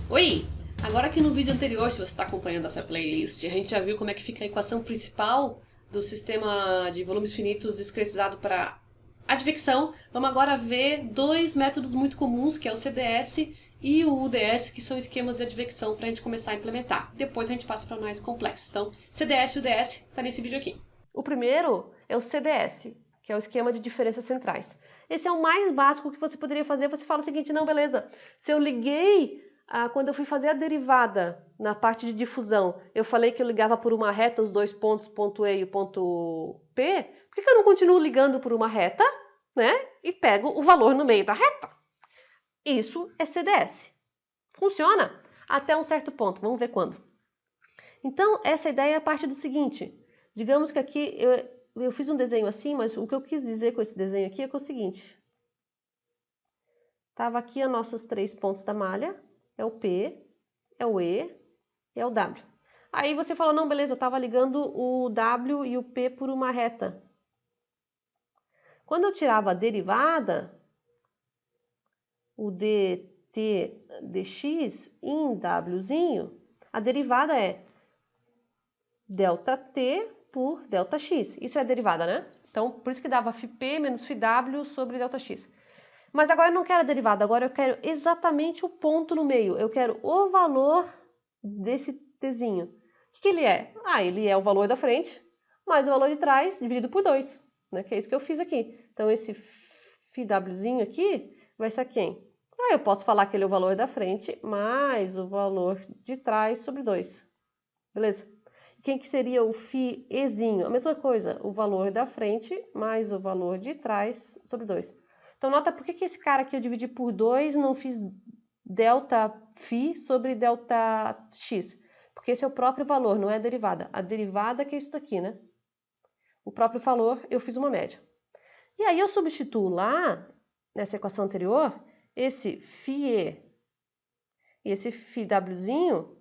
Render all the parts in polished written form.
Oi! Agora aqui no vídeo anterior, se você está acompanhando essa playlist, a gente já viu como é que fica a equação principal do sistema de volumes finitos discretizado para advecção. Vamos agora ver dois métodos muito comuns, que é o CDS e o UDS, que são esquemas de advecção para a gente começar a implementar. Depois a gente passa para mais complexos. Então, CDS e UDS está nesse vídeo aqui. O primeiro é o CDS, que é o esquema de diferenças centrais. Esse é o mais básico que você poderia fazer. Você fala o seguinte, não, beleza, se eu liguei quando eu fui fazer a derivada na parte de difusão, eu falei que eu ligava por uma reta os dois pontos, ponto E e o ponto P, por que eu não continuo ligando por uma reta, né? E pego o valor no meio da reta? Isso é CDS. Funciona até um certo ponto, vamos ver quando. Então, essa ideia parte do seguinte, digamos que aqui eu fiz um desenho assim, mas o que eu quis dizer com esse desenho aqui é o seguinte. Estava aqui os nossos três pontos da malha, é o P, é o E e é o W. Aí você falou, não, beleza, eu estava ligando o W e o P por uma reta. Quando eu tirava a derivada, o dt dx em Wzinho, a derivada é ΔT por ΔX. Isso é a derivada, né? Então, por isso que dava φP menos φW sobre ΔX. Mas agora eu não quero a derivada, agora eu quero exatamente o ponto no meio. Eu quero o valor desse tzinho. O que ele é? Ele é o valor da frente mais o valor de trás dividido por 2, né? Que é isso que eu fiz aqui. Então, esse φWzinho aqui vai ser quem? Eu posso falar que ele é o valor da frente mais o valor de trás sobre 2. Beleza? Quem que seria o φEzinho? A mesma coisa, o valor da frente mais o valor de trás sobre 2. Então, nota por que esse cara aqui eu dividi por 2 e não fiz ΔΦ sobre ΔX? Porque esse é o próprio valor, não é a derivada. A derivada que é isso daqui, né? O próprio valor, eu fiz uma média. E aí eu substituo lá, nessa equação anterior, esse φE e esse φWzinho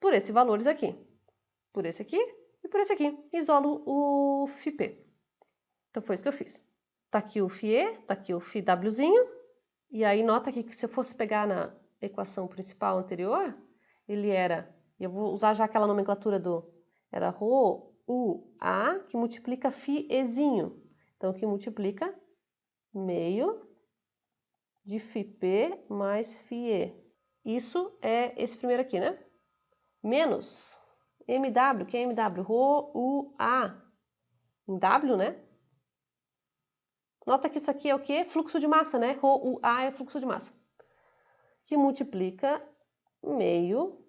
por esses valores aqui. Por esse aqui e por esse aqui. Isolo o φP. Então foi isso que eu fiz. Tá aqui o φE, tá aqui o φWzinho. E aí nota aqui que se eu fosse pegar na equação principal anterior, ele era, eu vou usar já aquela nomenclatura era ρ, u, a, que multiplica φEzinho. Então que multiplica meio de φP mais φE. Isso é esse primeiro aqui, né? Menos MW, que é MW? Rho, U, A. Em W, né? Nota que isso aqui é o quê? Fluxo de massa, né? Rho, U, A é fluxo de massa. Que multiplica meio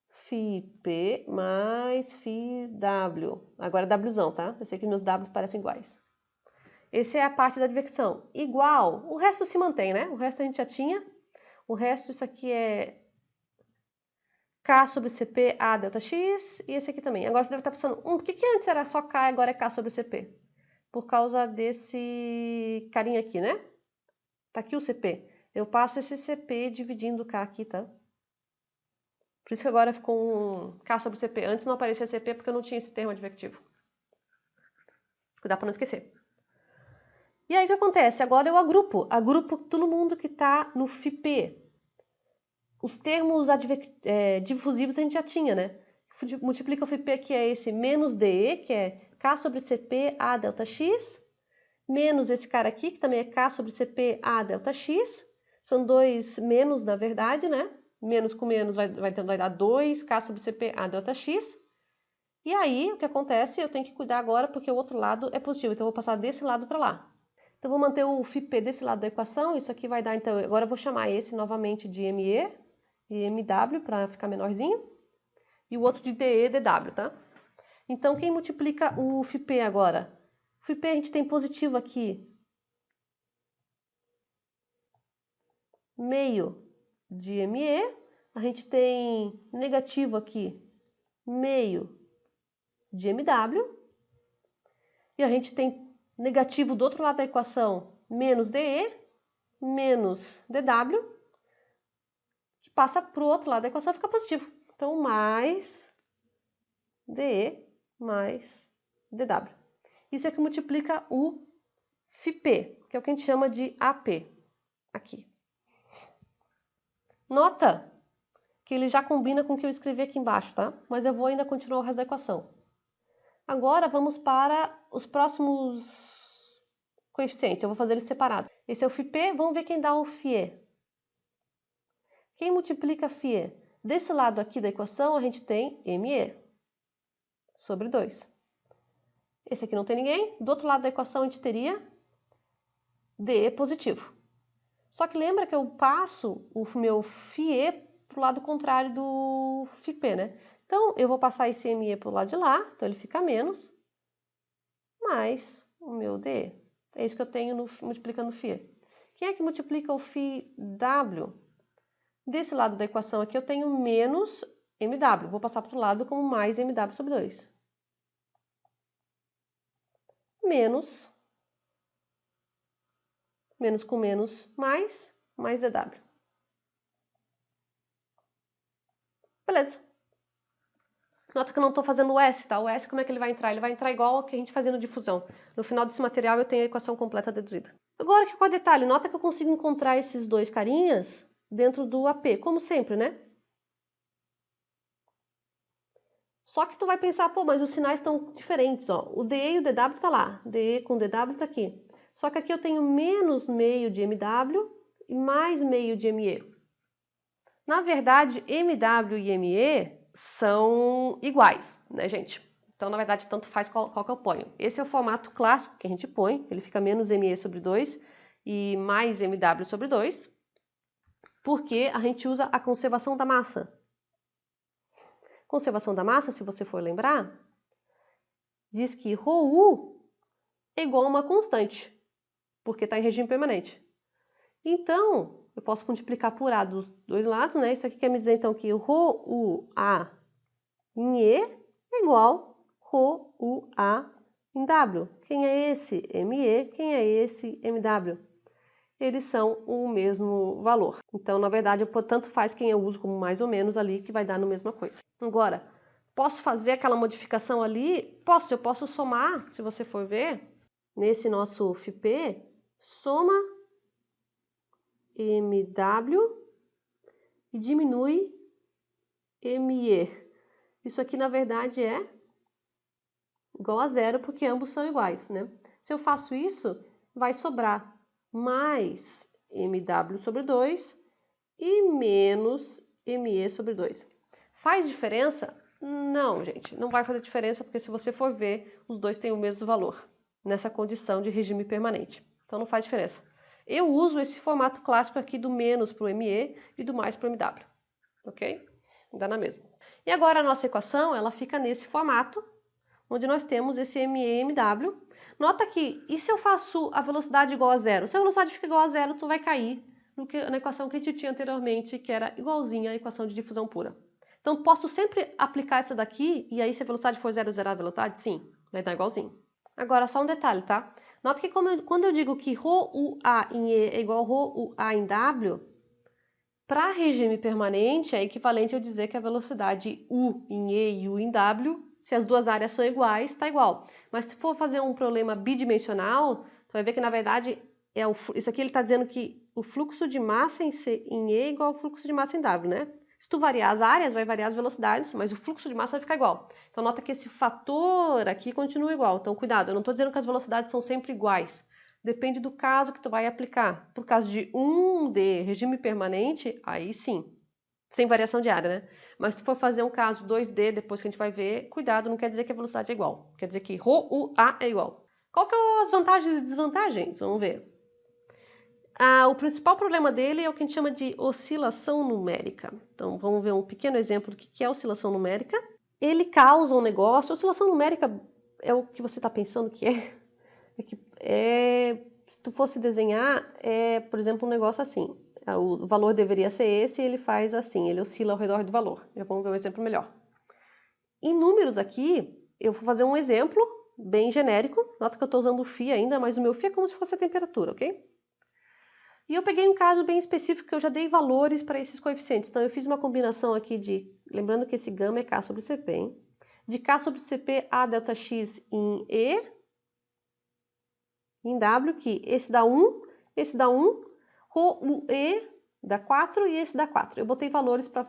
φP mais φW. Agora é Wzão, tá? Eu sei que meus Ws parecem iguais. Essa é a parte da advecção. Igual. O resto se mantém, né? O resto a gente já tinha. O resto, isso aqui é K sobre CP, A delta X, e esse aqui também. Agora você deve estar pensando, por que antes era só K e agora é K sobre CP? Por causa desse carinha aqui, né? Tá aqui o CP. Eu passo esse CP dividindo K aqui, tá? Por isso que agora ficou um K sobre CP. Antes não aparecia CP porque eu não tinha esse termo advectivo. Cuidado para não esquecer. E aí o que acontece? Agora eu agrupo todo mundo que está no FIP. Os termos difusivos a gente já tinha, né? Multiplica o FP, que é esse menos DE, que é K sobre CP A delta X, menos esse cara aqui, que também é K sobre CP A delta X. São dois menos, na verdade, né? Menos com menos vai dar 2, K sobre CP A delta X. E aí, o que acontece? Eu tenho que cuidar agora, porque o outro lado é positivo, então eu vou passar desse lado para lá. Então, vou manter o FP desse lado da equação, isso aqui vai dar, então, agora eu vou chamar esse novamente de ME, e MW para ficar menorzinho, e o outro de DE, DW, tá? Então, quem multiplica o FP agora? O FP a gente tem positivo aqui, meio de ME, a gente tem negativo aqui, meio de MW, e a gente tem negativo do outro lado da equação, menos DE, menos DW, que passa para o outro lado da equação e fica positivo. Então, mais DE mais DW. Isso é que multiplica o FP, que é o que a gente chama de AP, aqui. Nota que ele já combina com o que eu escrevi aqui embaixo, tá? Mas eu vou ainda continuar o resto da equação. Agora vamos para os próximos coeficientes, eu vou fazer eles separados. Esse é o φp, vamos ver quem dá o φe. Quem multiplica φe? Desse lado aqui da equação a gente tem me sobre 2. Esse aqui não tem ninguém, do outro lado da equação a gente teria de positivo. Só que lembra que eu passo o meu φe para o lado contrário do φp, né? Então, eu vou passar esse me para o lado de lá, então ele fica menos, mais o meu de. É isso que eu tenho multiplicando o φe. Quem é que multiplica o φw? Desse lado da equação aqui eu tenho menos mw. Vou passar para o lado como mais mw sobre 2. Menos com menos, mais dw. Beleza. Nota que eu não estou fazendo o S, tá? O S, como é que ele vai entrar? Ele vai entrar igual ao que a gente fazia no difusão. No final desse material eu tenho a equação completa deduzida. Agora, qual é o detalhe? Nota que eu consigo encontrar esses dois carinhas dentro do AP, como sempre, né? Só que tu vai pensar, pô, mas os sinais estão diferentes, ó. O DE e o DW tá lá. DE com DW tá aqui. Só que aqui eu tenho menos meio de MW e mais meio de ME. Na verdade, MW e ME são iguais, né, gente? Então, na verdade, tanto faz qual que eu ponho. Esse é o formato clássico que a gente põe, ele fica menos ME sobre 2 e mais MW sobre 2, porque a gente usa a conservação da massa. Conservação da massa, se você for lembrar, diz que ρU é igual a uma constante, porque está em regime permanente. Então, eu posso multiplicar por A dos dois lados, né? Isso aqui quer me dizer, então, que ρUA em E é igual ρUA em W. Quem é esse ME? Quem é esse MW? Eles são o mesmo valor. Então, na verdade, tanto faz quem eu uso como mais ou menos ali, que vai dar na mesma coisa. Agora, posso fazer aquela modificação ali? Posso, eu posso somar, se você for ver, nesse nosso φp, soma MW e diminui ME. Isso aqui, na verdade, é igual a zero, porque ambos são iguais, né? Se eu faço isso, vai sobrar mais MW sobre 2 e menos ME sobre 2. Faz diferença? Não, gente, não vai fazer diferença, porque se você for ver, os dois têm o mesmo valor, nessa condição de regime permanente. Então não faz diferença. Eu uso esse formato clássico aqui do menos para o ME e do mais para o MW, ok? Dá na mesma. E agora a nossa equação, ela fica nesse formato, onde nós temos esse ME e MW. Nota que, e se eu faço a velocidade igual a zero? Se a velocidade fica igual a zero, tu vai cair na equação que a gente tinha anteriormente, que era igualzinha à equação de difusão pura. Então, posso sempre aplicar essa daqui, e aí se a velocidade for zero, zerar a velocidade? Sim, vai dar igualzinho. Agora, só um detalhe, tá? Nota que quando eu digo que ρUA em E é igual a ρUA em W, para regime permanente, é equivalente eu dizer que a velocidade U em E e U em W, se as duas áreas são iguais, está igual. Mas se for fazer um problema bidimensional, tu vai ver que na verdade isso aqui ele está dizendo que o fluxo de massa em E é igual ao fluxo de massa em W, né? Se tu variar as áreas, vai variar as velocidades, mas o fluxo de massa vai ficar igual. Então nota que esse fator aqui continua igual. Então cuidado, eu não estou dizendo que as velocidades são sempre iguais. Depende do caso que tu vai aplicar. Por caso de 1D, regime permanente, aí sim, sem variação de área, né? Mas se tu for fazer um caso 2D, depois que a gente vai ver, cuidado, não quer dizer que a velocidade é igual. Quer dizer que ρUA é igual. Qual que são as vantagens e desvantagens? Vamos ver. O principal problema dele é o que a gente chama de oscilação numérica. Então, vamos ver um pequeno exemplo do que é oscilação numérica. Ele causa um negócio. Oscilação numérica é o que você está pensando que é. Se tu fosse desenhar, por exemplo, um negócio assim. O valor deveria ser esse e ele faz assim, ele oscila ao redor do valor. Já vamos ver um exemplo melhor. Em números aqui, eu vou fazer um exemplo bem genérico. Nota que eu estou usando o φ ainda, mas o meu φ é como se fosse a temperatura, ok? E eu peguei um caso bem específico que eu já dei valores para esses coeficientes. Então, eu fiz uma combinação aqui lembrando que esse gama é K sobre CP, hein? De K sobre CP a delta X em E, em W, que esse dá 1, esse dá 1, ρUE dá 4 e esse dá 4. Eu botei valores para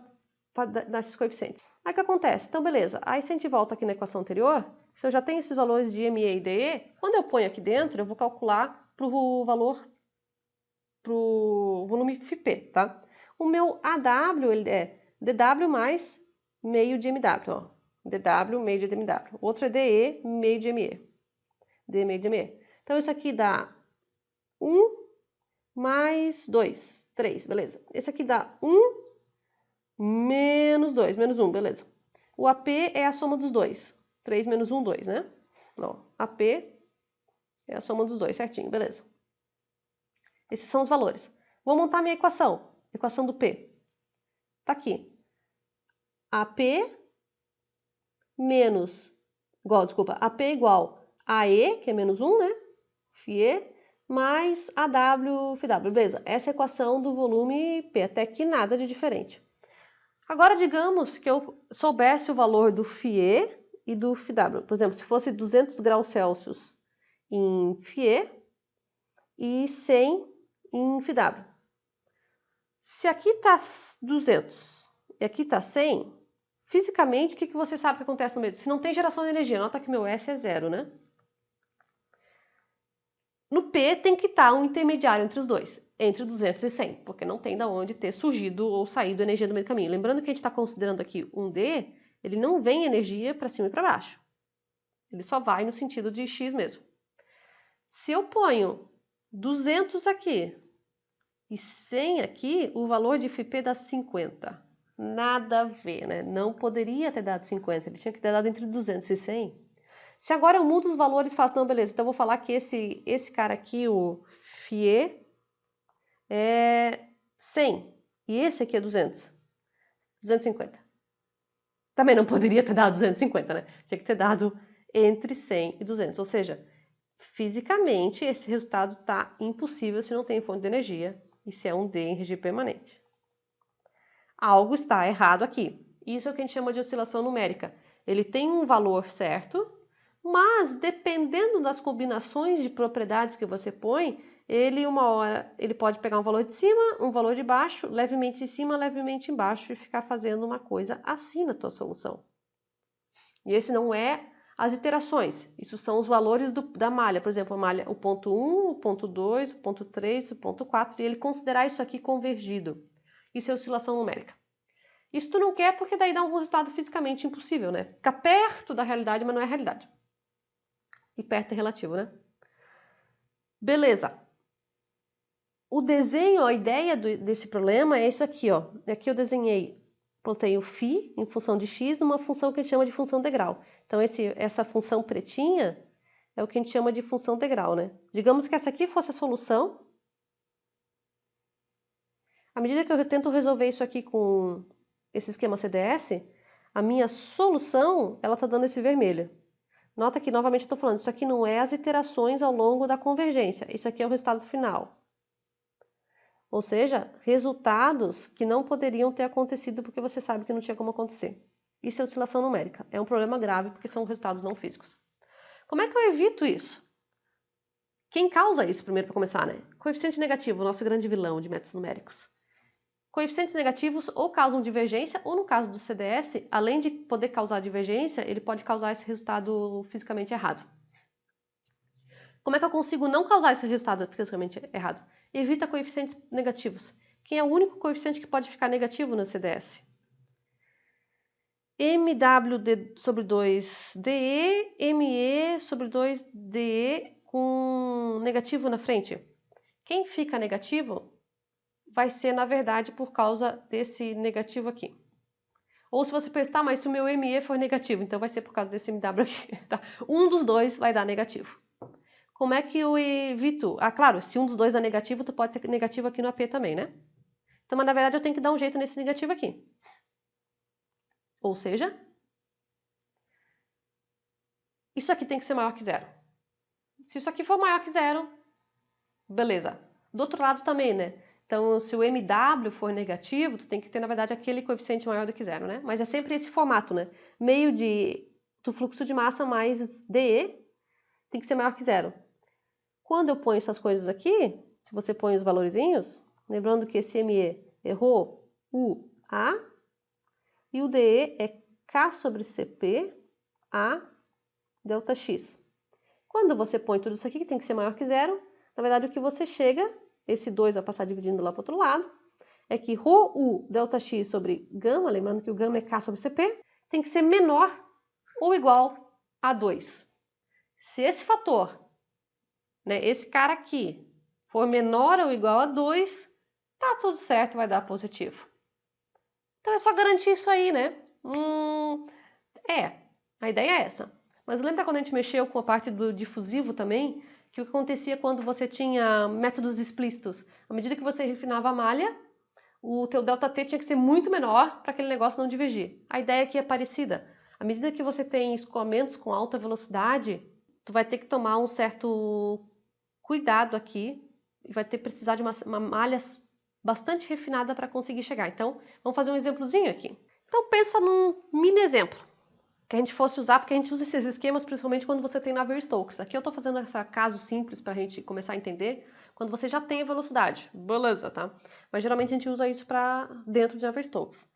nesses coeficientes. Aí o que acontece? Então, beleza. Aí se a gente volta aqui na equação anterior, se eu já tenho esses valores de ME e DE, quando eu ponho aqui dentro, eu vou calcular para o volume FP, tá? O meu AW, ele é DW mais meio de MW, ó. DW, meio de MW. Outro é DE, meio de ME. DE, meio de ME. Então, isso aqui dá 1 mais 2, 3, beleza. Esse aqui dá 1 menos 2, menos 1, beleza. O AP é a soma dos dois. 3 menos 1, 2, né? Ó, AP é a soma dos dois, certinho, beleza. Esses são os valores. Vou montar minha equação. Equação do P. Tá aqui. AP menos... AP igual a E, que é menos 1, né? FE, mais AW, FW, beleza. Essa é a equação do volume P. Até aqui nada de diferente. Agora, digamos que eu soubesse o valor do FE e do FW. Por exemplo, se fosse 200 graus Celsius em FE e 100 em FW. Se aqui está 200 e aqui está 100, fisicamente, o que você sabe que acontece no meio? Se não tem geração de energia, nota que meu S é zero, né? No P tem que estar um intermediário entre os dois, entre 200 e 100, porque não tem de onde ter surgido ou saído energia no meio do caminho. Lembrando que a gente está considerando aqui um D, ele não vem energia para cima e para baixo. Ele só vai no sentido de X mesmo. Se eu ponho 200 aqui e 100 aqui, o valor de FP dá 50. Nada a ver, né? Não poderia ter dado 50, ele tinha que ter dado entre 200 e 100. Se agora eu mudo os valores e faço, não, beleza, então eu vou falar que esse cara aqui, o FE, é 100 e esse aqui é 200. 250. Também não poderia ter dado 250, né? Tinha que ter dado entre 100 e 200, ou seja, fisicamente esse resultado está impossível se não tem fonte de energia e se é um D em regime permanente. Algo está errado aqui. Isso é o que a gente chama de oscilação numérica. Ele tem um valor certo, mas dependendo das combinações de propriedades que você põe, uma hora ele pode pegar um valor de cima, um valor de baixo, levemente em cima, levemente embaixo e ficar fazendo uma coisa assim na tua solução. E esse não é as iterações, isso são os valores da malha, por exemplo, a malha, o ponto 1, o ponto 2, o ponto 3, o ponto 4, e ele considerar isso aqui convergido. Isso é oscilação numérica. Isso tu não quer porque daí dá um resultado fisicamente impossível, né? Fica perto da realidade, mas não é a realidade. E perto é relativo, né? Beleza. O desenho, a ideia desse problema é isso aqui, ó. Aqui eu desenhei, plotei o φ em função de x numa função que a gente chama de função degrau. Então essa função pretinha é o que a gente chama de função degrau, né? Digamos que essa aqui fosse a solução. À medida que eu tento resolver isso aqui com esse esquema CDS, a minha solução, ela tá dando esse vermelho. Nota que, novamente, eu estou falando, isso aqui não é as iterações ao longo da convergência, isso aqui é o resultado final. Ou seja, resultados que não poderiam ter acontecido porque você sabe que não tinha como acontecer. Isso é oscilação numérica. É um problema grave porque são resultados não físicos. Como é que eu evito isso? Quem causa isso, primeiro para começar, né? Coeficiente negativo, o nosso grande vilão de métodos numéricos. Coeficientes negativos ou causam divergência, ou no caso do CDS, além de poder causar divergência, ele pode causar esse resultado fisicamente errado. Como é que eu consigo não causar esse resultado fisicamente errado? Evita coeficientes negativos. Quem é o único coeficiente que pode ficar negativo no CDS? MW sobre 2DE, ME sobre 2DE com negativo na frente. Quem fica negativo vai ser, na verdade, por causa desse negativo aqui. Ou se você prestar, mas se o meu ME for negativo, então vai ser por causa desse MW aqui. Tá? Um dos dois vai dar negativo. Como é que eu evito? Ah, claro, se um dos dois é negativo, tu pode ter negativo aqui no AP também, né? Então, mas na verdade eu tenho que dar um jeito nesse negativo aqui. Ou seja, isso aqui tem que ser maior que zero. Se isso aqui for maior que zero, beleza. Do outro lado também, né? Então, se o MW for negativo, tu tem que ter, na verdade, aquele coeficiente maior do que zero, né? Mas é sempre esse formato, né? Meio do fluxo de massa mais DE tem que ser maior que zero. Quando eu ponho essas coisas aqui, se você põe os valorzinhos, lembrando que esse ME errou o A, E o DE é K sobre CP a ΔX. Quando você põe tudo isso aqui, que tem que ser maior que zero, na verdade o que você chega, esse 2 vai passar dividindo lá para o outro lado, é que ρU ΔX sobre gama, lembrando que o gama é K sobre CP, tem que ser menor ou igual a 2. Se esse fator, né, esse cara aqui, for menor ou igual a 2, tá tudo certo, vai dar positivo. Então é só garantir isso aí, né? A ideia é essa. Mas lembra quando a gente mexeu com a parte do difusivo também? Que o que acontecia quando você tinha métodos explícitos? À medida que você refinava a malha, o teu ΔT tinha que ser muito menor para aquele negócio não divergir. A ideia aqui é parecida. À medida que você tem escoamentos com alta velocidade, tu vai ter que tomar um certo cuidado aqui e vai ter que precisar de uma malha bastante refinada para conseguir chegar. Então, vamos fazer um exemplozinho aqui. Então, pensa num mini exemplo que a gente fosse usar, porque a gente usa esses esquemas principalmente quando você tem Navier-Stokes. Aqui eu estou fazendo esse caso simples para a gente começar a entender quando você já tem a velocidade. Beleza, tá? Mas geralmente a gente usa isso para dentro de Navier-Stokes.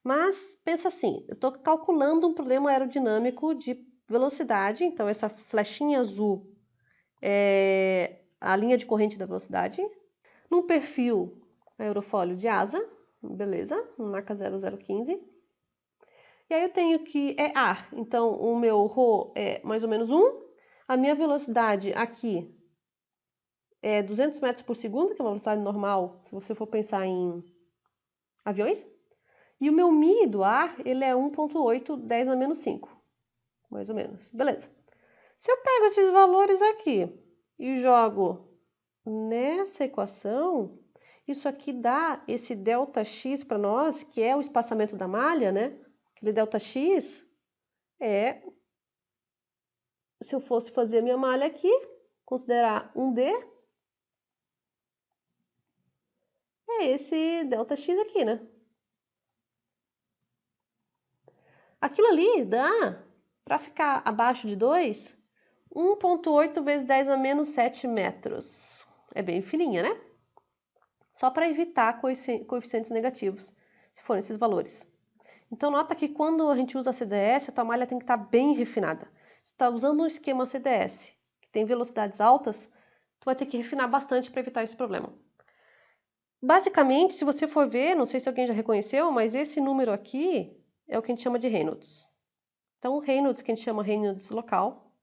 Mas pensa assim, eu estou calculando um problema aerodinâmico de velocidade, então essa flechinha azul é a linha de corrente da velocidade, num perfil aerofólio de asa, beleza, marca 0015. E aí eu tenho que é ar, então o meu ρ é mais ou menos 1, a minha velocidade aqui é 200 metros por segundo, que é uma velocidade normal, se você for pensar em aviões, e o meu μ do ar, ele é 1.8, 10 na menos 5, mais ou menos, beleza. Se eu pego esses valores aqui e jogo nessa equação, isso aqui dá esse ΔX para nós, que é o espaçamento da malha, né? Aquele ΔX é, se eu fosse fazer a minha malha aqui, considerar um D, é esse ΔX aqui, né? Aquilo ali dá, para ficar abaixo de 2, 1.8 vezes 10 a menos 7 metros. É bem fininha, né? Só para evitar coeficientes negativos, se forem esses valores. Então nota que quando a gente usa CDS, a tua malha tem que estar bem refinada. Tu tá usando um esquema CDS, que tem velocidades altas, tu vai ter que refinar bastante para evitar esse problema. Basicamente, se você for ver, não sei se alguém já reconheceu, mas esse número aqui é o que a gente chama de Reynolds. Então, o Reynolds, que a gente chama Reynolds local.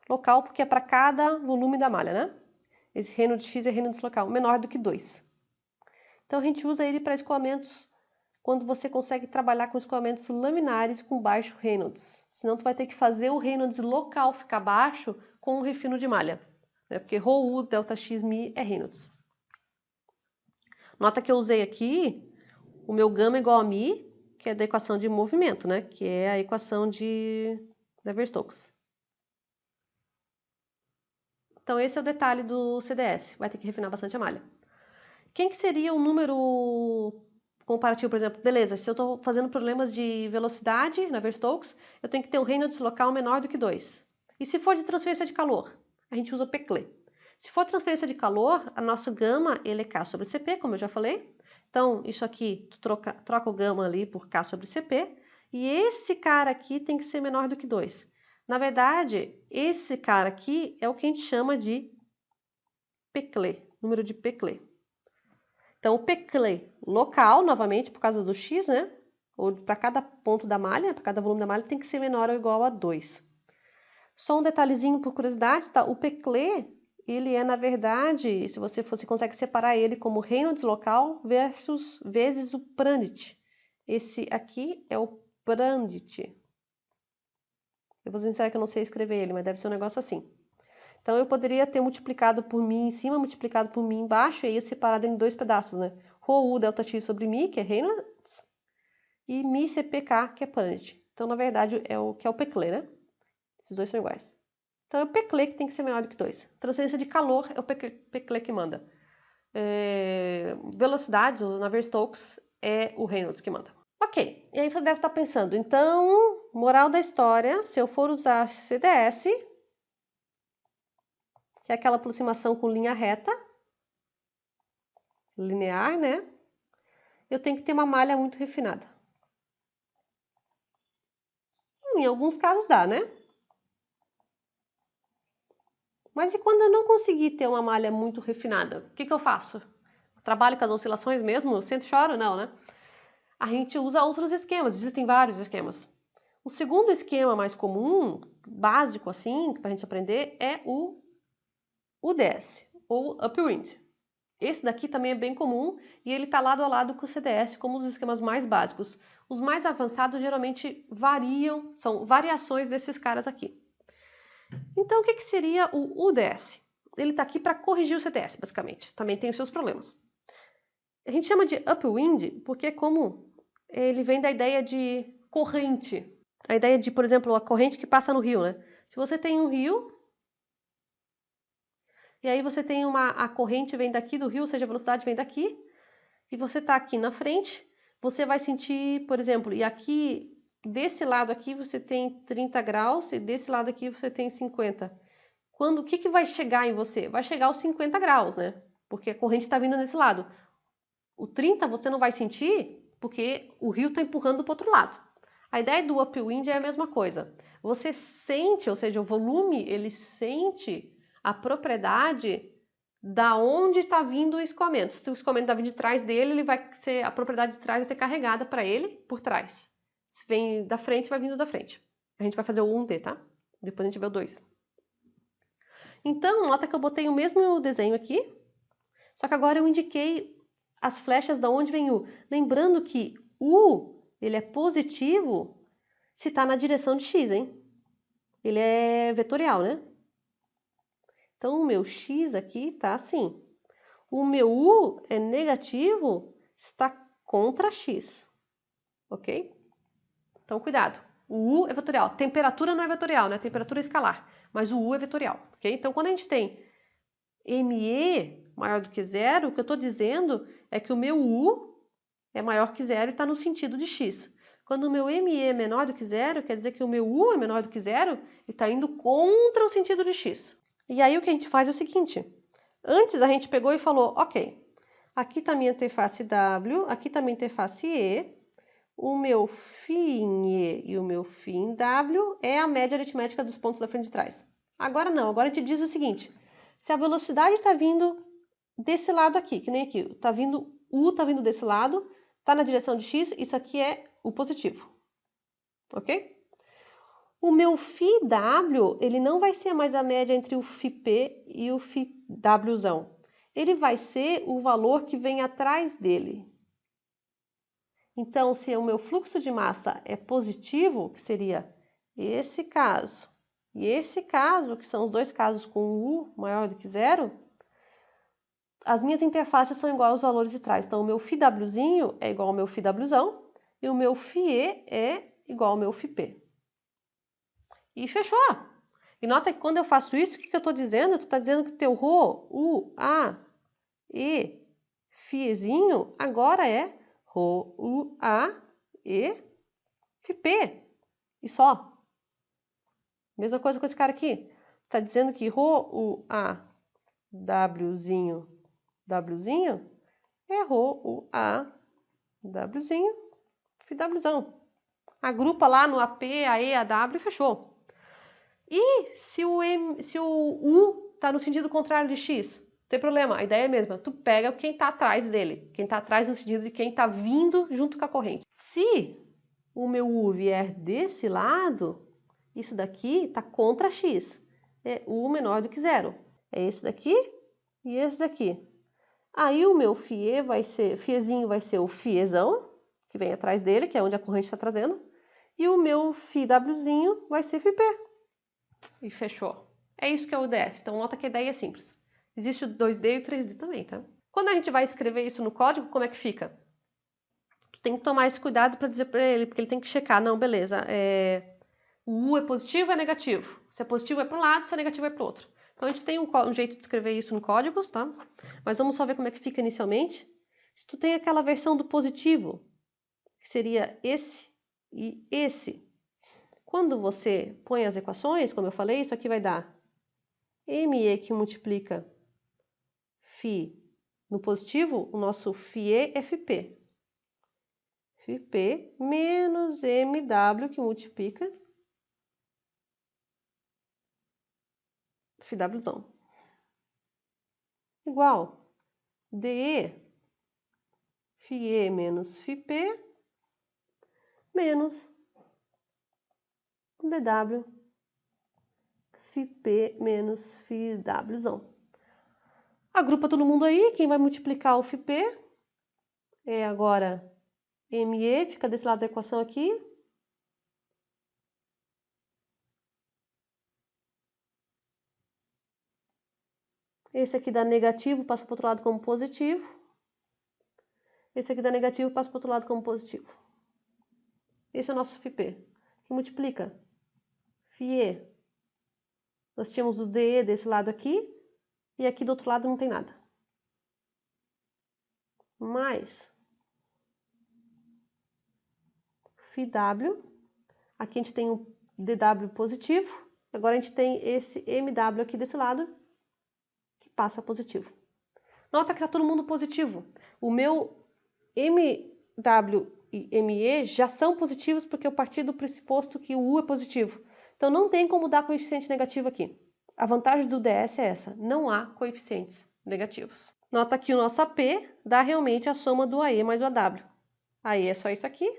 Local porque é para cada volume da malha, né? Esse Reynolds X é Reynolds local, menor do que 2. Então, a gente usa ele para escoamentos quando você consegue trabalhar com escoamentos laminares com baixo Reynolds. Senão, tu vai ter que fazer o Reynolds local ficar baixo com um refino de malha. Né? Porque ρU, ΔX, μ é Reynolds. Nota que eu usei aqui o meu gama igual a μ, que é da equação de movimento, né? Que é a equação de Navier-Stokes. Então, esse é o detalhe do CDS. Vai ter que refinar bastante a malha. Quem que seria o número comparativo, por exemplo? Beleza, se eu estou fazendo problemas de velocidade na Navier-Stokes, eu tenho que ter um Reynolds local menor do que 2. E se for de transferência de calor? A gente usa o Peclet. Se for transferência de calor, a nossa gama ele é K sobre CP, como eu já falei. Então, isso aqui, tu troca o gama ali por K sobre CP. E esse cara aqui tem que ser menor do que 2. Na verdade, esse cara aqui é o que a gente chama de Peclet, número de Peclet. Então, o Peclet local, novamente, por causa do X, né? Ou para cada ponto da malha, para cada volume da malha, tem que ser menor ou igual a 2. Só um detalhezinho por curiosidade, tá? O Peclet, ele é, na verdade, se você consegue separar ele como Reynolds local vezes o Prandtl. Esse aqui é o Prandtl. Eu vou dizer sincero que eu não sei escrever ele, mas deve ser um negócio assim. Então, eu poderia ter multiplicado por μ em cima, multiplicado por μ embaixo, e aí separado em dois pedaços, né? ρU ΔX sobre μ, que é Reynolds, e μ CPK, que é Prandtl. Então, na verdade, é o que é o Peclet, né? Esses dois são iguais. Então, é o Peclet que tem que ser menor do que 2. Transferência de calor é o Peclet que manda. Velocidade, o Navier-Stokes, é o Reynolds que manda. Ok, e aí você deve estar pensando, então, moral da história, se eu for usar CDS, que é aquela aproximação com linha reta, linear, né? eu tenho que ter uma malha muito refinada. Em alguns casos dá, né? Mas e quando eu não conseguir ter uma malha muito refinada? O que eu faço? Trabalho com as oscilações mesmo? Eu sento e choro? Não, né? A gente usa outros esquemas, existem vários esquemas. O segundo esquema mais comum, básico assim, para a gente aprender, é o UDS, ou Upwind. Esse daqui também é bem comum e ele está lado a lado com o CDS como os esquemas mais básicos. Os mais avançados geralmente variam, são variações desses caras aqui. Então, o que seria o UDS? Ele está aqui para corrigir o CDS, basicamente. Também tem os seus problemas. A gente chama de upwind porque como ele vem da ideia de corrente. A ideia de, por exemplo, a corrente que passa no rio, né? Se você tem um rio, e aí você tem a corrente vem daqui do rio, ou seja, a velocidade vem daqui, e você está aqui na frente, você vai sentir, por exemplo, e aqui, desse lado aqui você tem 30 graus, e desse lado aqui você tem 50. O que vai chegar em você? Vai chegar aos 50 graus, né? Porque a corrente está vindo nesse lado. O 30 você não vai sentir, porque o rio está empurrando para o outro lado. A ideia do upwind é a mesma coisa. Você sente, ou seja, o volume, ele sente a propriedade da onde está vindo o escoamento. Se o escoamento está vindo de trás dele, a propriedade de trás vai ser carregada para ele por trás. Se vem da frente, vai vindo da frente. A gente vai fazer o 1D, tá? Depois a gente vê o 2. Então, nota que eu botei o mesmo desenho aqui, só que agora eu indiquei as flechas da onde vem U. Lembrando que U, ele é positivo se está na direção de X, hein? Ele é vetorial, né? Então, o meu X aqui está assim. O meu U é negativo, está contra X, ok? Então, cuidado. O U é vetorial. Temperatura não é vetorial, né? Temperatura é escalar. Mas o U é vetorial, ok? Então, quando a gente tem ME maior do que zero, o que eu estou dizendo é que o meu U é maior que zero e está no sentido de X. Quando o meu ME é menor do que zero, quer dizer que o meu U é menor do que zero e está indo contra o sentido de X. E aí o que a gente faz é o seguinte. Antes a gente pegou e falou, ok, aqui está a minha interface W, aqui está a minha interface E, o meu φ em E e o meu φ em W é a média aritmética dos pontos da frente e de trás. Agora não, agora a gente diz o seguinte, se a velocidade está vindo desse lado aqui, que nem aqui, U está vindo desse lado, está na direção de X, isso aqui é o positivo, ok? O meu φW, ele não vai ser mais a média entre o φP e o φWzão. Ele vai ser o valor que vem atrás dele. Então, se o meu fluxo de massa é positivo, que seria esse caso, e esse caso, que são os dois casos com U maior do que zero, as minhas interfaces são iguais aos valores de trás. Então, o meu φWzinho é igual ao meu φWzão e o meu φE é igual ao meu φP. E fechou! E nota que quando eu faço isso, o que eu estou dizendo? Tu está dizendo que teu Rho, U, A, E, Φzinho agora é Rho, U, A, E, Φp. E só. Mesma coisa com esse cara aqui. Está dizendo que Rho, U, A, Wzinho, Wzinho é Rho, U, A, Wzinho, Φwzão. Agrupa lá no AP, a E, a W e fechou. E se o U está no sentido contrário de X? Não tem problema, a ideia é a mesma. Tu pega quem está atrás dele. Quem está atrás no sentido de quem está vindo junto com a corrente. Se o meu U vier desse lado, isso daqui está contra X. É U menor do que zero. É esse daqui e esse daqui. Aí o meu Φe Φzinho vai ser o Φzão, que vem atrás dele, que é onde a corrente está trazendo. E o meu Φwzinho vai ser Φp. E fechou. É isso que é o UDS. Então nota que a ideia é simples. Existe o 2D e o 3D também, tá? Quando a gente vai escrever isso no código, como é que fica? Tu tem que tomar esse cuidado para dizer para ele, porque ele tem que checar. Não, beleza, o U é positivo ou é negativo? Se é positivo é para um lado, se é negativo é para o outro. Então a gente tem um jeito de escrever isso no códigos, tá? Mas vamos só ver como é que fica inicialmente. Se tu tem aquela versão do positivo, que seria esse e esse, quando você põe as equações, como eu falei, isso aqui vai dar ME que multiplica Φ no positivo, o nosso Φe é Fp. φP menos MW, que multiplica FWzão. Igual DE, FE menos FP, menos DW, FP menos FWzão. Agrupa todo mundo aí, quem vai multiplicar o FP é agora ME, fica desse lado da equação aqui. Esse aqui dá negativo, passa para o outro lado como positivo. Esse aqui dá negativo, passa para o outro lado como positivo. Esse é o nosso FP, que multiplica FE. Nós tínhamos o DE desse lado aqui, e aqui do outro lado não tem nada. Mais FW, aqui a gente tem o DW positivo, agora a gente tem esse MW aqui desse lado, que passa positivo. Nota que está todo mundo positivo. O meu MW e ME já são positivos porque eu parti do pressuposto que o U é positivo. Então não tem como dar coeficiente negativo aqui. A vantagem do DS é essa, não há coeficientes negativos. Nota que o nosso AP dá realmente a soma do AE mais o AW. AE é só isso aqui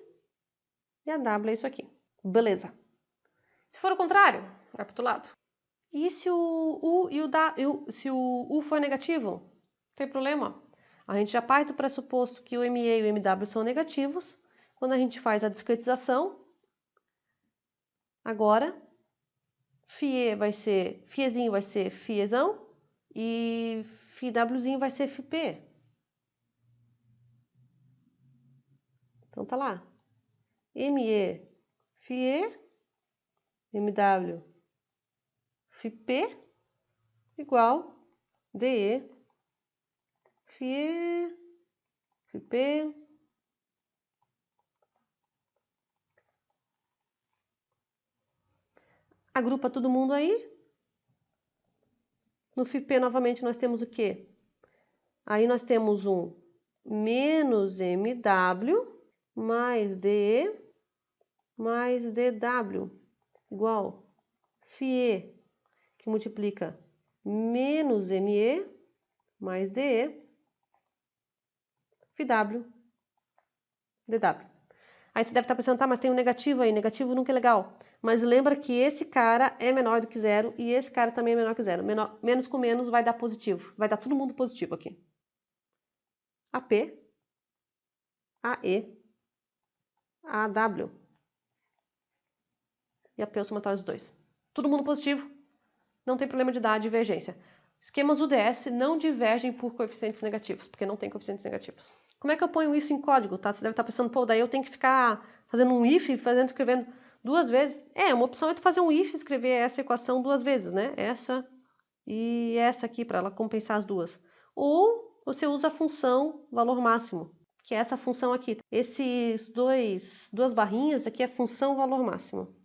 e a W é isso aqui. Beleza. Se for o contrário, vai para o outro lado. E se o U for negativo? Não tem problema. A gente já parte do pressuposto que o ME e o MW são negativos. Quando a gente faz a discretização, agora, FIEzinho vai ser FIEzão e FWzinho vai ser FP. Então tá lá. ME, FIE, MW, FP igual DE, FIE, FP, agrupa todo mundo aí. No FP, novamente, nós temos o quê? Aí nós temos um menos MW mais DE mais DW igual FIE, que multiplica menos ME mais DE, FW, DW. Aí você deve estar pensando, tá, mas tem um negativo aí, negativo nunca é legal. Mas lembra que esse cara é menor do que zero e esse cara também é menor que zero. Menos com menos vai dar positivo, vai dar todo mundo positivo aqui. AP, AE, AW. E AP é o somatório dos dois. Todo mundo positivo, não tem problema de dar divergência. Esquemas UDS não divergem por coeficientes negativos, porque não tem coeficientes negativos. Como é que eu ponho isso em código, tá? Você deve estar pensando, pô, daí eu tenho que ficar fazendo um if, escrevendo duas vezes. Uma opção é tu fazer um if e escrever essa equação duas vezes, né? Essa e essa aqui, para ela compensar as duas. Ou você usa a função valor máximo, que é essa função aqui. Esses duas barrinhas aqui é função valor máximo.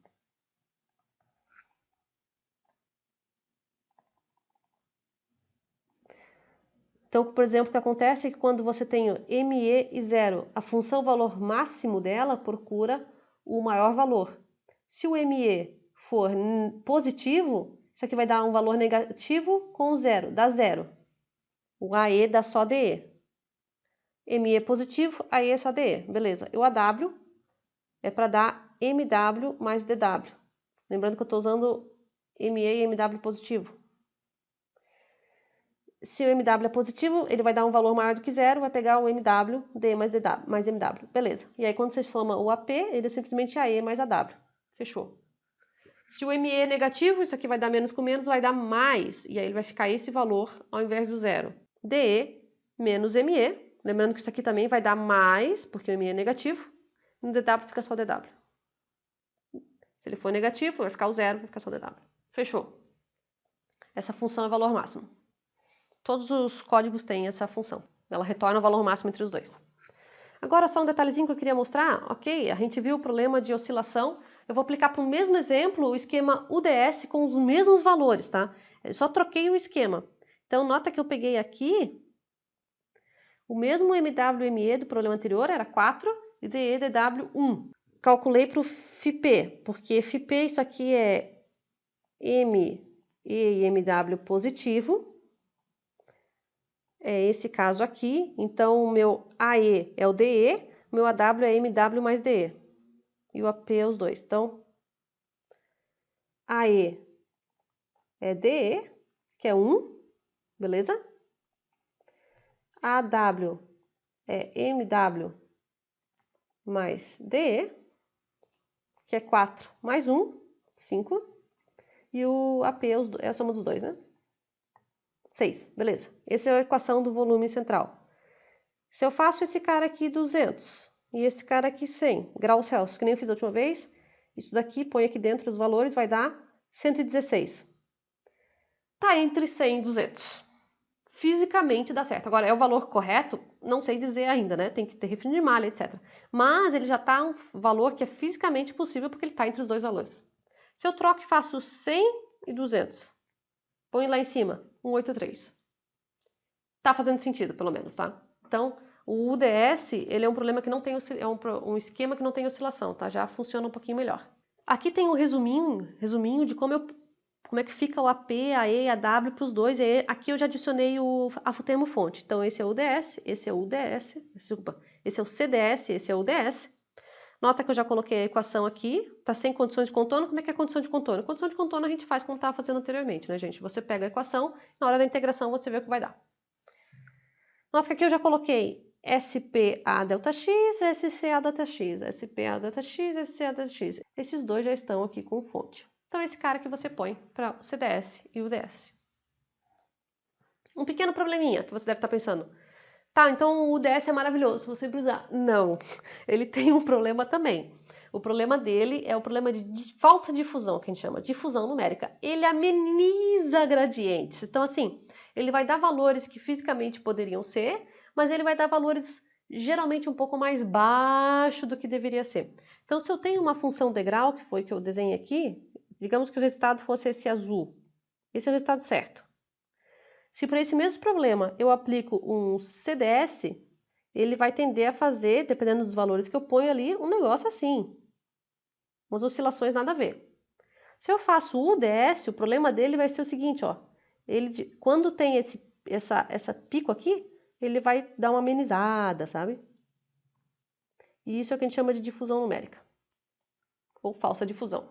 Então, por exemplo, o que acontece é que quando você tem ME e 0, a função valor máximo dela procura o maior valor. Se o ME for positivo, isso aqui vai dar um valor negativo com 0, dá 0. O AE dá só DE. ME positivo, AE é só DE. Beleza. E o AW é para dar MW mais DW. Lembrando que eu estou usando ME e MW positivo. Se o MW é positivo, ele vai dar um valor maior do que zero, vai pegar o MW, D mais DW, mais MW. Beleza. E aí, quando você soma o AP, ele é simplesmente AE mais AW. Fechou. Se o ME é negativo, isso aqui vai dar menos com menos, vai dar mais. E aí, ele vai ficar esse valor ao invés do zero. DE menos ME. Lembrando que isso aqui também vai dar mais, porque o ME é negativo. No DW fica só o DW. Se ele for negativo, vai ficar o zero, vai ficar só o DW. Fechou. Essa função é valor máximo. Todos os códigos têm essa função. Ela retorna o valor máximo entre os dois. Agora, só um detalhezinho que eu queria mostrar. Ok, a gente viu o problema de oscilação. Eu vou aplicar para o mesmo exemplo o esquema UDS com os mesmos valores, tá? Eu só troquei o esquema. Então, nota que eu peguei aqui, o mesmo MWME do problema anterior era 4, e DE, DW, 1. Calculei para o FIP, porque FIP isso aqui é ME e MW positivo. É esse caso aqui, então o meu AE é o DE, o meu AW é MW mais DE. E o AP é os dois. Então, AE é DE, que é 1, beleza? AW é MW mais DE, que é 4 mais 1, 5. E o AP é a soma dos dois, né? 6, beleza. Essa é a equação do volume central. Se eu faço esse cara aqui 200 e esse cara aqui 100 graus Celsius, que nem eu fiz a última vez, isso daqui, põe aqui dentro os valores, vai dar 116. Tá entre 100 e 200. Fisicamente dá certo. Agora, é o valor correto? Não sei dizer ainda, né? Tem que ter refino de malha, etc. Mas ele já tá um valor que é fisicamente possível porque ele tá entre os dois valores. Se eu troco e faço 100 e 200, põe lá em cima, 183. Tá fazendo sentido, pelo menos, tá? Então, o UDS, ele é um problema que não tem, um esquema que não tem oscilação, tá? Já funciona um pouquinho melhor. Aqui tem um resuminho de como é que fica o AP, a E, a W para os dois. E aqui eu já adicionei a termo fonte. Então, esse é o UDS, esse é o UDS, desculpa, esse é o CDS, esse é o UDS. Nota que eu já coloquei a equação aqui, tá sem condições de contorno. Como é que é a condição de contorno? Condição de contorno a gente faz como estava fazendo anteriormente, né, gente? Você pega a equação, na hora da integração você vê o que vai dar. Nota que aqui eu já coloquei SPA ΔX, SCA ΔX, SPA ΔX, SCA ΔX. Esses dois já estão aqui com fonte. Então, esse cara que você põe para o CDS e o UDS. Um pequeno probleminha que você deve estar pensando. Tá, então o UDS é maravilhoso, vou sempre usar. Não, ele tem um problema também. O problema dele é o problema de falsa difusão, que a gente chama, difusão numérica. Ele ameniza gradientes. Então, assim, ele vai dar valores que fisicamente poderiam ser, mas ele vai dar valores geralmente um pouco mais baixo do que deveria ser. Então, se eu tenho uma função degrau, que foi que eu desenhei aqui, digamos que o resultado fosse esse azul. Esse é o resultado certo. Se para esse mesmo problema eu aplico um CDS, ele vai tender a fazer, dependendo dos valores que eu ponho ali, um negócio assim. Umas oscilações nada a ver. Se eu faço o UDS, o problema dele vai ser o seguinte, ó. Quando tem essa pico aqui, ele vai dar uma amenizada, sabe? E isso é o que a gente chama de difusão numérica. Ou falsa difusão.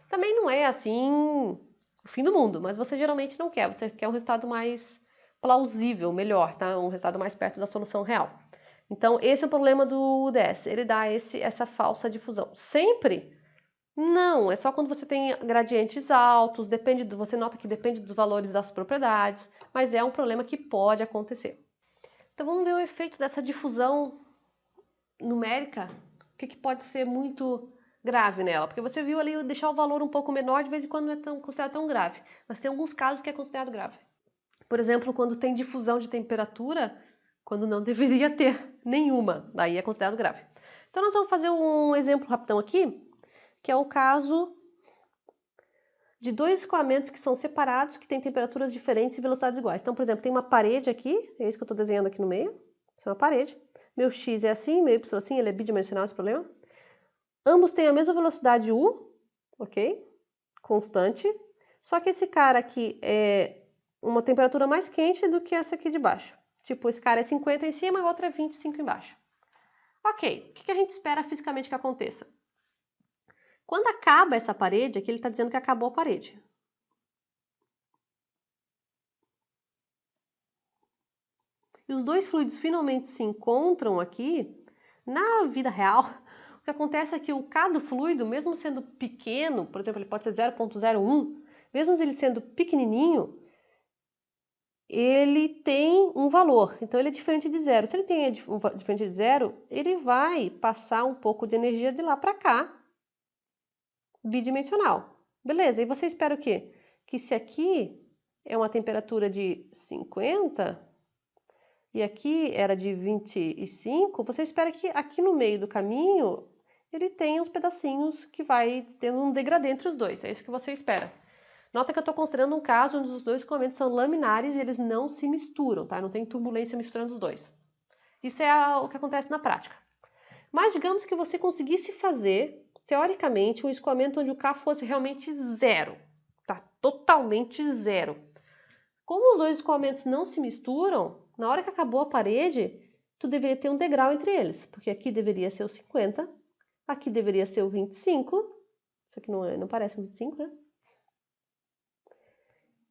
Também não é assim o fim do mundo, mas você geralmente não quer. Você quer um resultado mais plausível, melhor, tá? Um resultado mais perto da solução real. Então, esse é o problema do UDS. Ele dá essa falsa difusão. Sempre? Não, é só quando você tem gradientes altos, você nota que depende dos valores das propriedades, mas é um problema que pode acontecer. Então, vamos ver o efeito dessa difusão numérica, o que pode ser muito grave nela, porque você viu ali deixar o valor um pouco menor, de vez em quando não é considerado tão grave, mas tem alguns casos que é considerado grave. Por exemplo, quando tem difusão de temperatura, quando não deveria ter nenhuma, daí é considerado grave. Então nós vamos fazer um exemplo rapidão aqui, que é o caso de dois escoamentos que são separados, que têm temperaturas diferentes e velocidades iguais. Então, por exemplo, tem uma parede aqui, é isso que eu estou desenhando aqui no meio, isso é uma parede. Meu x é assim, meu y é assim, ele é bidimensional esse problema. Ambos têm a mesma velocidade u, ok? Constante. Só que esse cara aqui é uma temperatura mais quente do que essa aqui de baixo. Tipo, esse cara é 50 em cima e o outro é 25 embaixo. Ok, o que a gente espera fisicamente que aconteça? Quando acaba essa parede, aqui ele está dizendo que acabou a parede. E os dois fluidos finalmente se encontram aqui, na vida real, o que acontece é que o K do fluido, mesmo sendo pequeno, por exemplo, ele pode ser 0,01, mesmo ele sendo pequenininho, ele tem um valor, então ele é diferente de zero. Se ele tem diferente de zero, ele vai passar um pouco de energia de lá para cá, bidimensional. Beleza, e você espera o quê? Que se aqui é uma temperatura de 50 e aqui era de 25, você espera que aqui no meio do caminho ele tenha uns pedacinhos que vai tendo um degradê entre os dois, é isso que você espera. Nota que eu estou considerando um caso onde os dois escoamentos são laminares e eles não se misturam, tá? Não tem turbulência misturando os dois. Isso é o que acontece na prática. Mas digamos que você conseguisse fazer, teoricamente, um escoamento onde o K fosse realmente zero, tá? Totalmente zero. Como os dois escoamentos não se misturam, na hora que acabou a parede, tu deveria ter um degrau entre eles, porque aqui deveria ser o 50, aqui deveria ser o 25, isso aqui não parece um 25, né?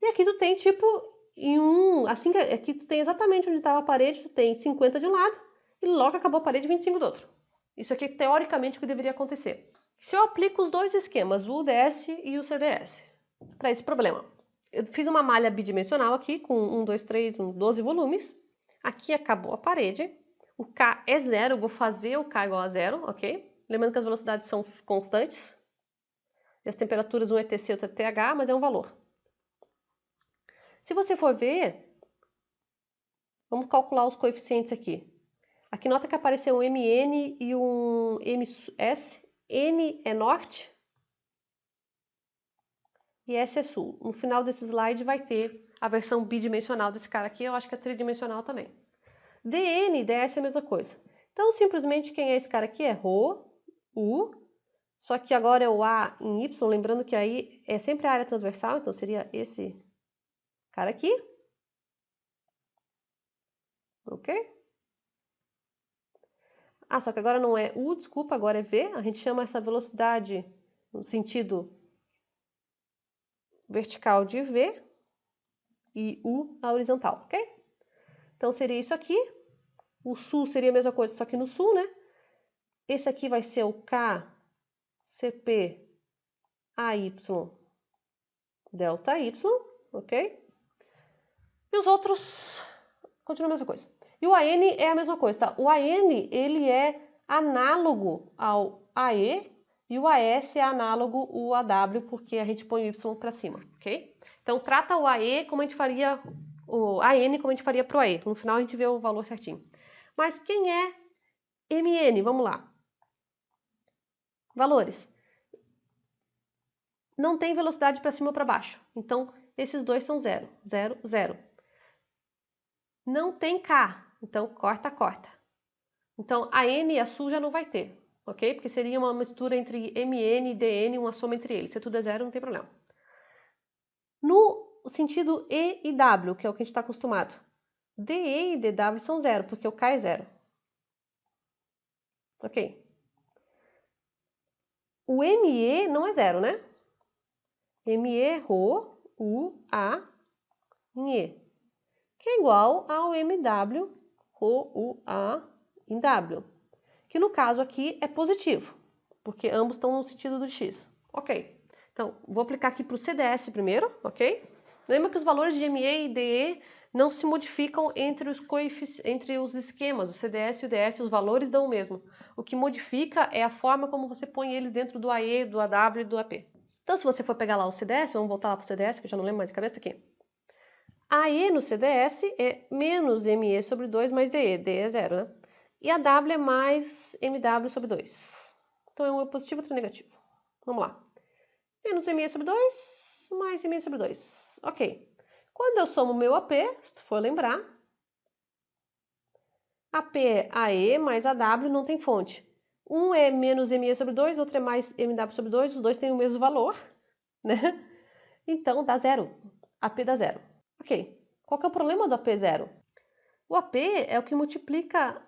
E aqui tu tem tipo, assim que aqui tu tem exatamente onde estava a parede, tu tem 50 de um lado, e logo acabou a parede 25 do outro. Isso aqui é teoricamente o que deveria acontecer. Se eu aplico os dois esquemas, o UDS e o CDS, para esse problema, eu fiz uma malha bidimensional aqui com 1, 2, 3, 12 volumes. Aqui acabou a parede. O K é zero, eu vou fazer o K igual a zero, ok? Lembrando que as velocidades são constantes. E as temperaturas, um é TC, outro é TH, mas é um valor. Se você for ver, vamos calcular os coeficientes aqui. Aqui nota que apareceu um MN e um MS. N é norte e S é sul. No final desse slide vai ter a versão bidimensional desse cara aqui, eu acho que é tridimensional também. DN e DS é a mesma coisa. Então, simplesmente, quem é esse cara aqui é ρ, U, só que agora é o A em Y, lembrando que aí é sempre a área transversal, então seria esse cara aqui. Ok? Ah, só que agora não é U, desculpa, agora é V. A gente chama essa velocidade no sentido vertical de V e U a horizontal, ok? Então seria isso aqui. O sul seria a mesma coisa, só que no sul, né? Esse aqui vai ser o K, CP, AY, delta Y, ok? E os outros continuam a mesma coisa. E o AN é a mesma coisa, tá? O AN, ele é análogo ao AE e o AS é análogo ao AW, porque a gente põe o Y para cima, ok? Então, trata o AE como a gente faria, o AN como a gente faria pro AE. No final, a gente vê o valor certinho. Mas quem é MN? Vamos lá. Valores. Não tem velocidade para cima ou para baixo. Então, esses dois são 0, 0, 0. Não tem K, então corta, corta. Então, a N e a SU já não vai ter, ok? Porque seria uma mistura entre MN e DN, uma soma entre eles. Se tudo é zero, não tem problema. No sentido E e W, que é o que a gente está acostumado, DE e DW são zero, porque o K é zero. Ok? O ME não é zero, né? ME, Rho, U, A, em E, que é igual ao MW, Rho, U, A, em W, que no caso aqui é positivo, porque ambos estão no sentido do x. Ok, então vou aplicar aqui para o CDS primeiro, ok? Lembra que os valores de ME e DE não se modificam entre os esquemas, o CDS e o DS, os valores dão o mesmo. O que modifica é a forma como você põe eles dentro do AE, do AW e do AP. Então se você for pegar lá o CDS, vamos voltar lá para o CDS, que eu já não lembro mais de cabeça aqui. AE no CDS é menos ME sobre 2 mais DE, DE é zero, né? E a W é mais MW sobre 2. Então é um positivo, outro negativo. Vamos lá. Menos ME sobre 2, mais ME sobre 2. Ok. Quando eu somo o meu AP, se tu for lembrar, AP é AE mais AW, não tem fonte. Um é menos ME sobre 2, outro é mais MW sobre 2, os dois têm o mesmo valor, né? Então dá zero. AP dá zero. Ok. Qual que é o problema do AP zero? O AP é o que multiplica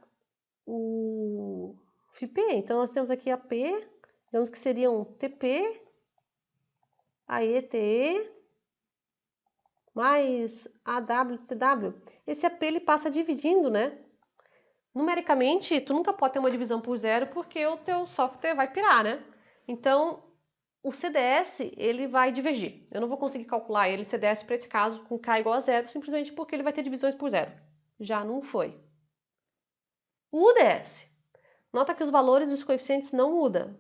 o FP. Então, nós temos aqui AP, digamos que seriam TP, AETE, mais AWTW. Esse AP ele passa dividindo, né? Numericamente, tu nunca pode ter uma divisão por zero porque o teu software vai pirar, né? Então, o CDS, ele vai divergir. Eu não vou conseguir calcular ele, CDS, para esse caso, com K igual a zero, simplesmente porque ele vai ter divisões por zero. Já não foi. O UDS. Nota que os valores dos coeficientes não mudam.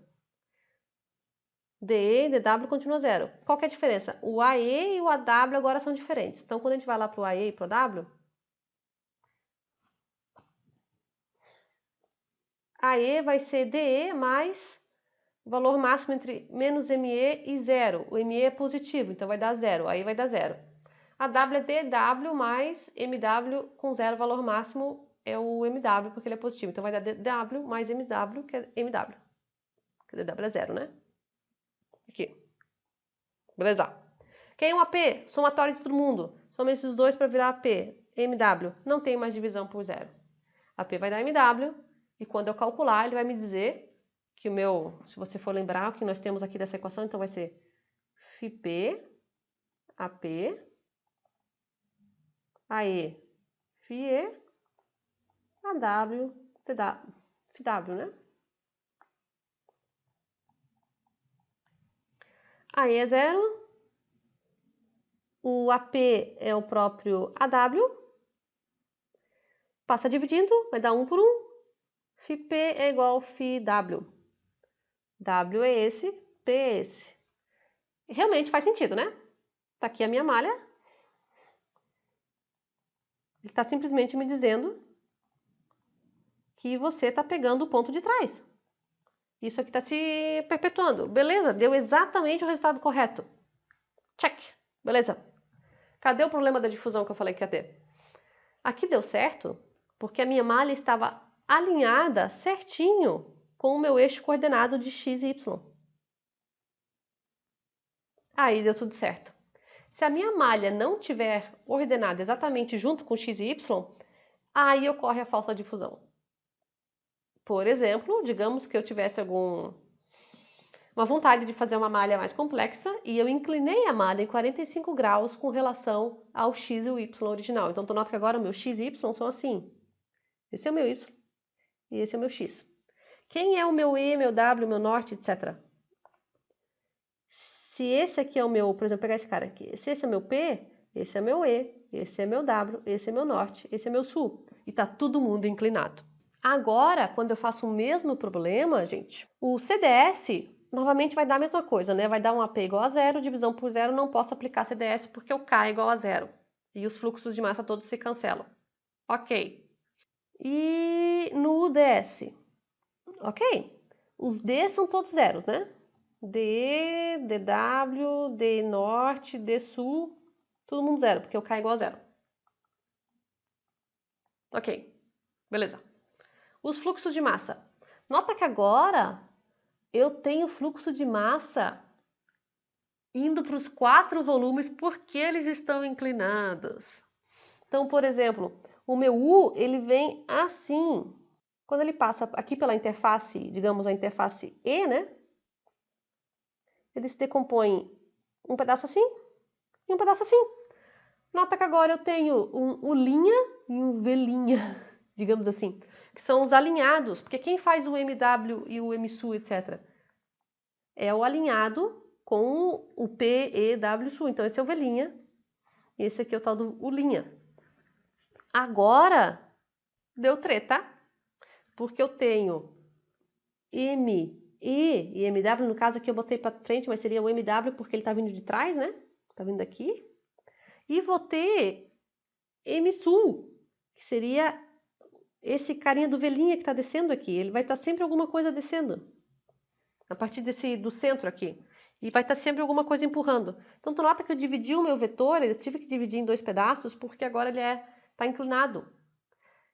DE e DW continua zero. Qual que é a diferença? O AE e o AW agora são diferentes. Então, quando a gente vai lá para o AE e para o AW, AE vai ser DE mais o valor máximo entre menos ME e zero. O ME é positivo, então vai dar zero. Aí vai dar zero. A W é DW mais MW com zero valor máximo é o MW, porque ele é positivo. Então, vai dar DW mais MW, que é MW. Porque DW é 0, né? Aqui. Beleza. Quem é um AP? Somatório de todo mundo. Soma esses dois para virar AP. MW. Não tem mais divisão por 0. AP vai dar MW. E quando eu calcular, ele vai me dizer que o meu... Se você for lembrar o que nós temos aqui dessa equação, então vai ser FP, AP, AE, FE, AW, FW, né? AE é 0. O AP é o próprio AW. Passa dividindo, vai dar 1 por 1. FP é igual a FW. W é esse, P é esse. Realmente faz sentido, né? Tá aqui a minha malha. Ele está simplesmente me dizendo que você está pegando o ponto de trás. Isso aqui está se perpetuando. Beleza, deu exatamente o resultado correto. Check. Beleza. Cadê o problema da difusão que eu falei que ia ter? Aqui deu certo porque a minha malha estava alinhada certinho com o meu eixo coordenado de x e y. Aí deu tudo certo. Se a minha malha não tiver ordenada exatamente junto com x e y, aí ocorre a falsa difusão. Por exemplo, digamos que eu tivesse uma vontade de fazer uma malha mais complexa e eu inclinei a malha em 45 graus com relação ao x e o y original. Então, tu nota que agora o meu x e y são assim. Esse é o meu y e esse é o meu x. Quem é o meu e, meu w, meu norte, etc. Se esse aqui é o meu, por exemplo, pegar esse cara aqui. Se esse é meu p, esse é meu e, esse é meu w, esse é meu norte, esse é meu sul. E tá todo mundo inclinado. Agora, quando eu faço o mesmo problema, gente, o CDS novamente vai dar a mesma coisa, né? Vai dar um AP igual a 0, divisão por 0, não posso aplicar CDS porque o K é igual a 0. E os fluxos de massa todos se cancelam. Ok. E no UDS? Ok. Os D são todos zeros, né? DE, DW, D norte, D sul, todo mundo zero, porque o K é igual a 0. Ok. Beleza. Os fluxos de massa. Nota que agora eu tenho fluxo de massa indo para os 4 volumes porque eles estão inclinados. Então, por exemplo, o meu U, ele vem assim. Quando ele passa aqui pela interface, digamos a interface E, né? Ele se decompõe um pedaço assim e um pedaço assim. Nota que agora eu tenho um U' e um V', digamos assim, que são os alinhados, porque quem faz o MW e o MSU, etc., é o alinhado com o P, E, W, SU. Então, esse é o V', e esse aqui é o tal do U'. Agora, deu treta, porque eu tenho M, E e MW, no caso aqui eu botei para frente, mas seria o MW porque ele tá vindo de trás, né? Tá vindo daqui. E vou ter MSU, que seria esse carinha do V' que tá descendo aqui. Ele vai estar sempre alguma coisa descendo. A partir do centro aqui. E vai estar sempre alguma coisa empurrando. Então, tu nota que eu dividi o meu vetor, eu tive que dividir em 2 pedaços, porque agora ele tá inclinado.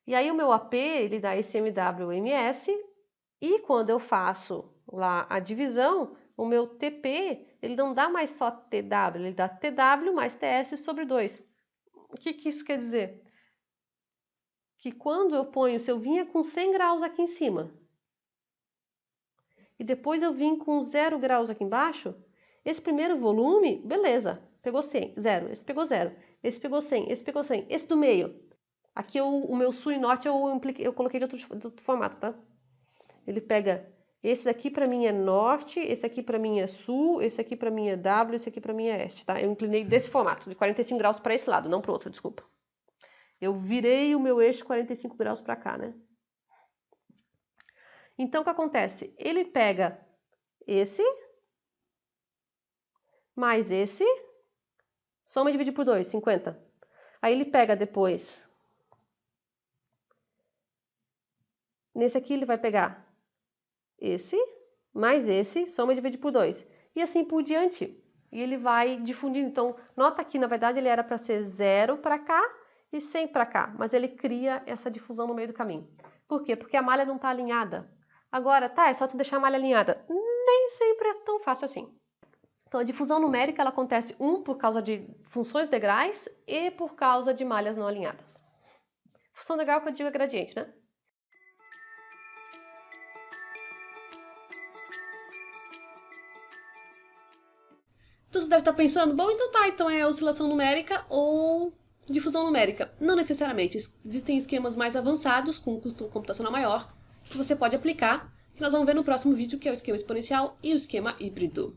E aí o meu AP, ele dá esse MW/MS, e quando eu faço lá a divisão, o meu TP, ele não dá mais só TW, ele dá TW mais TS sobre 2. O que isso quer dizer? Que quando eu ponho, se eu vinha com 100 graus aqui em cima, e depois eu vim com 0 graus aqui embaixo, esse primeiro volume, beleza, pegou 100, 0, esse pegou 0, esse pegou 100, esse pegou 100, esse do meio. Aqui o meu sul e norte eu coloquei de outro formato, tá? Ele pega, esse daqui para mim é norte, esse aqui para mim é sul, esse aqui para mim é W, esse aqui para mim é este, tá? Eu inclinei desse formato, de 45 graus para esse lado, não para o outro, desculpa. Eu virei o meu eixo 45 graus para cá, né? Então, o que acontece? Ele pega esse, mais esse, soma e divide por 2, 50. Aí ele pega depois, nesse aqui ele vai pegar esse, mais esse, soma e divide por 2. E assim por diante. E ele vai difundindo. Então, nota que, na verdade, ele era para ser 0 para cá, e 100 para cá, mas ele cria essa difusão no meio do caminho. Por quê? Porque a malha não está alinhada. Agora, tá, é só tu deixar a malha alinhada. Nem sempre é tão fácil assim. Então, a difusão numérica ela acontece, por causa de funções integrais e por causa de malhas não alinhadas. Função integral que eu digo é gradiente, né? Então você deve estar pensando, bom, então é oscilação numérica ou difusão numérica. Não necessariamente, existem esquemas mais avançados, com um custo computacional maior, que você pode aplicar, que nós vamos ver no próximo vídeo, que é o esquema exponencial e o esquema híbrido.